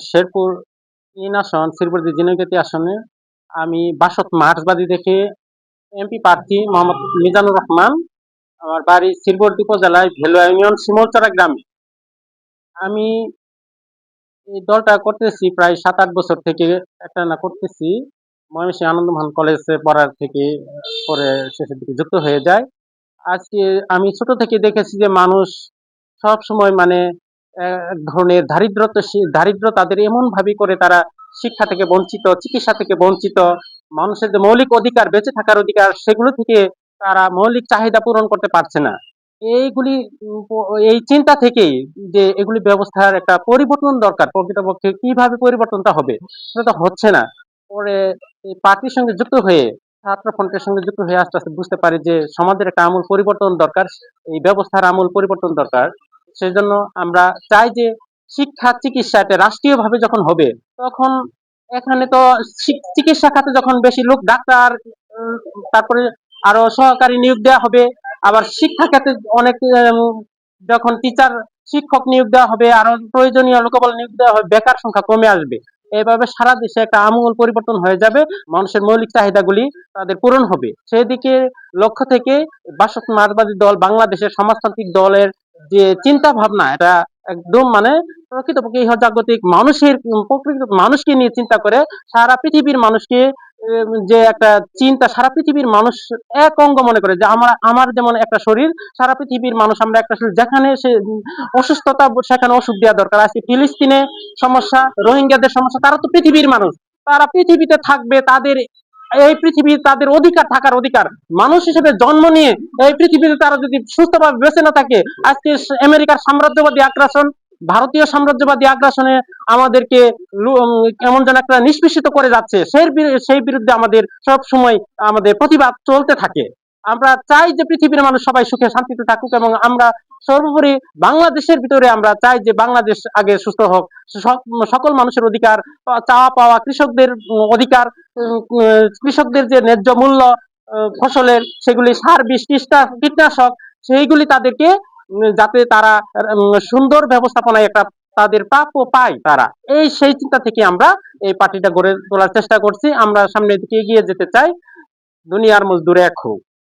শেরপুর ৩ আসন, শেরপুর ঝিনাইগাতী আসনে আমি বাসদ মার্ক্সবাদী থেকে এমপি প্রার্থী মোহাম্মদ মিজানুর রহমান। আমার বাড়ি শ্রীবর্দী উপজেলায় ভেলোয়া ইউনিয়ন শিমুলচরা গ্রামে। আমি এই দলটা করতেছি প্রায় ৭-৮ বছর থেকে একটানা করতেছি। ময়মনসিংহ আনন্দমোহন কলেজে পড়ার থেকে পরে শেষের দিকে যুক্ত হয়ে যায়। আজকে আমি ছোট থেকে দেখেছি যে মানুষ সবসময় মানে এক ধরনের দারিদ্র তাদের এমনভাবে করে তারা শিক্ষা থেকে বঞ্চিত, চিকিৎসা থেকে বঞ্চিত, মানুষের যে মৌলিক অধিকার, বেঁচে থাকার অধিকার সেগুলো থেকে তারা মৌলিক চাহিদা পূরণ করতে পারছে না। এইগুলি এই চিন্তা থেকেই যে এগুলি ব্যবস্থার একটা পরিবর্তন দরকার। প্রকৃতপক্ষে কিভাবে পরিবর্তনটা হবে? সেটা তো হচ্ছে না। পরে এই পার্টির সঙ্গে যুক্ত হয়ে ছাত্র ফ্রন্টের সঙ্গে যুক্ত হয়ে আস্তে, আস্তে বুঝতে পারি যে সমাজের একটা আমূল পরিবর্তন দরকার। এই ব্যবস্থার আমূল পরিবর্তন দরকার। সেজন্য আমরা চাই যে শিক্ষা, চিকিৎসা এটা রাষ্ট্রীয়ভাবে যখন হবে, তখন এখানে তো চিকিৎসা খাতে যখন বেশি লোক ডাক্তার, উম তারপরে আরো সহকারী নিয়োগ দেওয়া হবে। আবার শিক্ষা খাতে অনেক যখন টিচার, শিক্ষক নিয়োগ দেওয়া হবে, আরো প্রয়োজনীয় লোকবল নিয়োগ দেওয়া হবে, বেকার সংখ্যা কমে আসবে। এভাবে সারা দেশে একটা আমূল পরিবর্তন হয়ে যাবে। মানুষের মৌলিক চাহিদাগুলি তাদের পূরণ হবে। সেদিকে লক্ষ্য থেকে বাসদ মার্ক্সবাদী দল বাংলাদেশের সমাজতান্ত্রিক দলের যে চিন্তা ভাবনা, এটা একদম মানে প্রকৃতপক্ষে ইহজাগতিক মানুষের প্রকৃত মানুষকে নিয়ে চিন্তা করে সারা পৃথিবীর মানুষকে যে একটা চিন্তা, সারা পৃথিবীর মানুষ এক অঙ্গ মনে করে যে আমার আমার যেমন একটা শরীর, সারা পৃথিবীর মানুষ আমরা একটা শরীর। যেখানে সে অসুস্থতা সেখানে ওষুধ দেওয়া দরকার। আজকে ফিলিস্তিনে সমস্যা, রোহিঙ্গাদের সমস্যা, তারা তো পৃথিবীর মানুষ, তারা পৃথিবীতে থাকবে, তাদের এই পৃথিবী তাদের অধিকার, থাকার অধিকার। মানুষ হিসেবে জন্ম নিয়ে এই পৃথিবীতে তারা যদি সুস্থভাবে বেঁচে না থাকে, আজকে আমেরিকার সাম্রাজ্যবাদী আগ্রাসন, ভারতীয় সাম্রাজ্যবাদী আগ্রাসনে আমাদেরকে কেমন যেন একটা নিষ্পেষিত করে যাচ্ছে, সেই বিরুদ্ধে আমাদের সব সময় আমাদের প্রতিবাদ চলতে থাকে। আমরা চাই যে পৃথিবীর মানুষ সবাই সুখে শান্তিতে থাকুক, এবং আমরা সর্বোপরি বাংলাদেশের ভিতরে আমরা চাই যে বাংলাদেশ আগে সুস্থ হোক। সকল মানুষের অধিকার, চাওয়া পাওয়া, কৃষকদের অধিকার, কৃষকদের যে ন্যায্য মূল্য ফসলের, সেগুলি সার, বিষ, কীটনাশক, সেইগুলি তাদেরকে যাতে তারা সুন্দর ব্যবস্থাপনায় একটা তাদের প্রাপ্য পায় তারা। সেই চিন্তা থেকে আমরা এই পার্টিটা গড়ে তোলার চেষ্টা করছি। আমরা সামনের দিকে এগিয়ে যেতে চাই। দুনিয়ার মজদুর এক হোক।